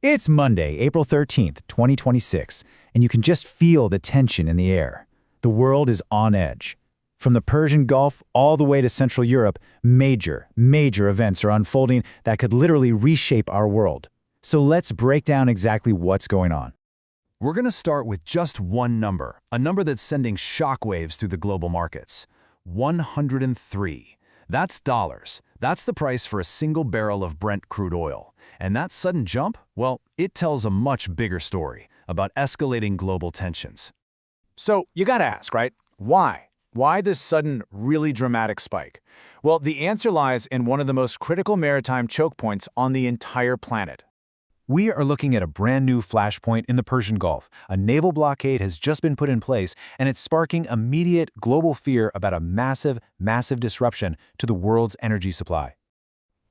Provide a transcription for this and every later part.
It's Monday, April 13th, 2026, and you can just feel the tension in the air. The world is on edge. From the Persian Gulf all the way to Central Europe, major events are unfolding that could literally reshape our world. So let's break down exactly what's going on. We're going to start with just one number, a number that's sending shockwaves through the global markets. 103. That's dollars. That's the price for a single barrel of Brent crude oil. And that sudden jump, well, it tells a much bigger story about escalating global tensions. So you gotta ask, right? Why? Why this sudden, really dramatic spike? Well, the answer lies in one of the most critical maritime choke points on the entire planet. We are looking at a brand new flashpoint in the Persian Gulf. A naval blockade has just been put in place, and it's sparking immediate global fear about a massive disruption to the world's energy supply.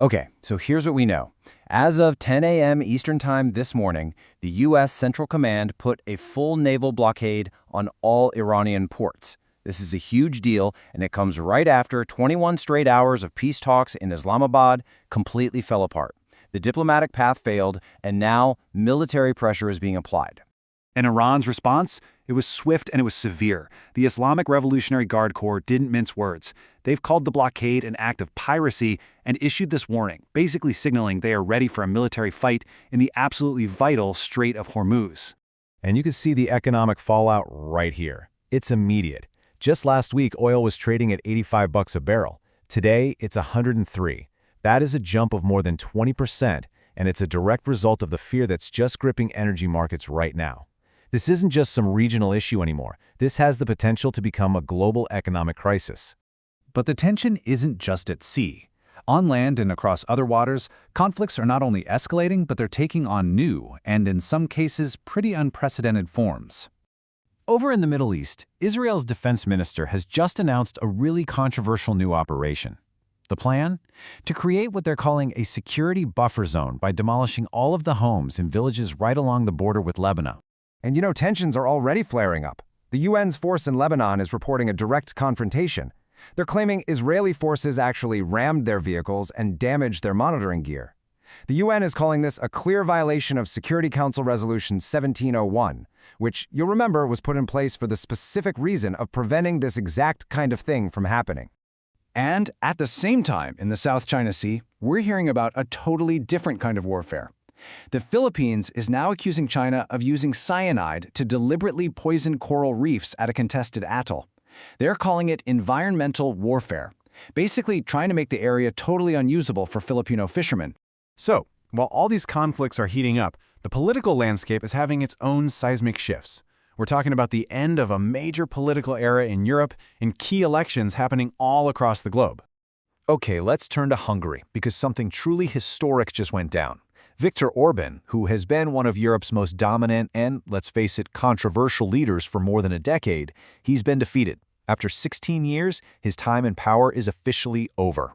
Okay, so here's what we know. As of 10 a.m. Eastern Time this morning, the U.S. Central Command put a full naval blockade on all Iranian ports. This is a huge deal, and it comes right after 21 straight hours of peace talks in Islamabad completely fell apart. The diplomatic path failed, and now military pressure is being applied. And Iran's response? It was swift and it was severe. The Islamic Revolutionary Guard Corps didn't mince words. They've called the blockade an act of piracy and issued this warning, basically signaling they are ready for a military fight in the absolutely vital Strait of Hormuz. And you can see the economic fallout right here. It's immediate. Just last week, oil was trading at $85 a barrel. Today, it's $103. That is a jump of more than 20%, and it's a direct result of the fear that's just gripping energy markets right now. This isn't just some regional issue anymore. This has the potential to become a global economic crisis. But the tension isn't just at sea. On land and across other waters, conflicts are not only escalating, but they're taking on new, and in some cases, pretty unprecedented forms. Over in the Middle East, Israel's defense minister has just announced a really controversial new operation. The plan? To create what they're calling a security buffer zone by demolishing all of the homes in villages right along the border with Lebanon. And tensions are already flaring up. The UN's force in Lebanon is reporting a direct confrontation. They're claiming Israeli forces actually rammed their vehicles and damaged their monitoring gear. The UN is calling this a clear violation of Security Council Resolution 1701, which, you'll remember, was put in place for the specific reason of preventing this exact kind of thing from happening. And at the same time, in the South China Sea, we're hearing about a totally different kind of warfare. The Philippines is now accusing China of using cyanide to deliberately poison coral reefs at a contested atoll. They're calling it environmental warfare, basically trying to make the area totally unusable for Filipino fishermen. So, while all these conflicts are heating up, the political landscape is having its own seismic shifts. We're talking about the end of a major political era in Europe and key elections happening all across the globe. Okay, let's turn to Hungary, because something truly historic just went down. Viktor Orban, who has been one of Europe's most dominant and, let's face it, controversial leaders for more than a decade, he's been defeated. After 16 years, his time in power is officially over.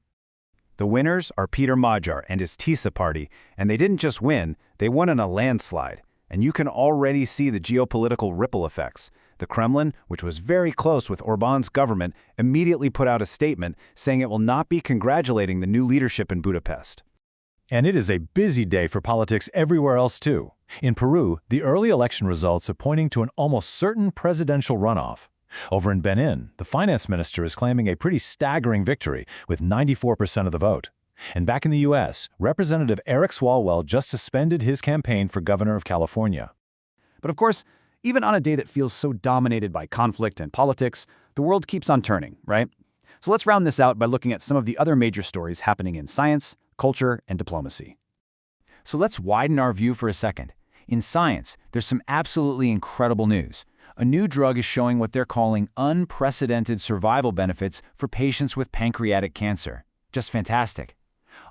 The winners are Peter Magyar and his TISA party, and they didn't just win, they won in a landslide. And you can already see the geopolitical ripple effects. The Kremlin, which was very close with Orban's government, immediately put out a statement saying it will not be congratulating the new leadership in Budapest. And it is a busy day for politics everywhere else too. In Peru, the early election results are pointing to an almost certain presidential runoff. Over in Benin, the finance minister is claiming a pretty staggering victory with 94% of the vote. And back in the U.S., Representative Eric Swalwell just suspended his campaign for governor of California. But of course, even on a day that feels so dominated by conflict and politics, the world keeps on turning, right? So let's round this out by looking at some of the other major stories happening in science, culture, and diplomacy. So let's widen our view for a second. In science, there's some absolutely incredible news. A new drug is showing what they're calling unprecedented survival benefits for patients with pancreatic cancer. Just fantastic.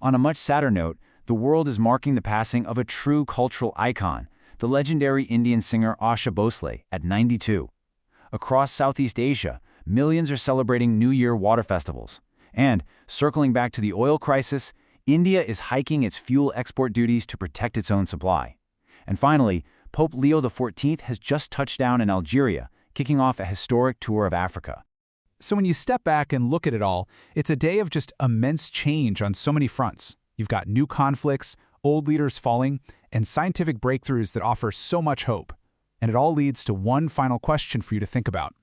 On a much sadder note, the world is marking the passing of a true cultural icon, the legendary Indian singer Asha Bhosle, at 92. Across Southeast Asia, millions are celebrating New Year water festivals. And, circling back to the oil crisis, India is hiking its fuel export duties to protect its own supply. And finally, Pope Leo XIV has just touched down in Algeria, kicking off a historic tour of Africa. So when you step back and look at it all, it's a day of just immense change on so many fronts. You've got new conflicts, old leaders falling, and scientific breakthroughs that offer so much hope. And it all leads to one final question for you to think about.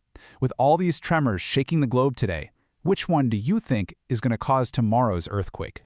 With all these tremors shaking the globe today, which one do you think is going to cause tomorrow's earthquake?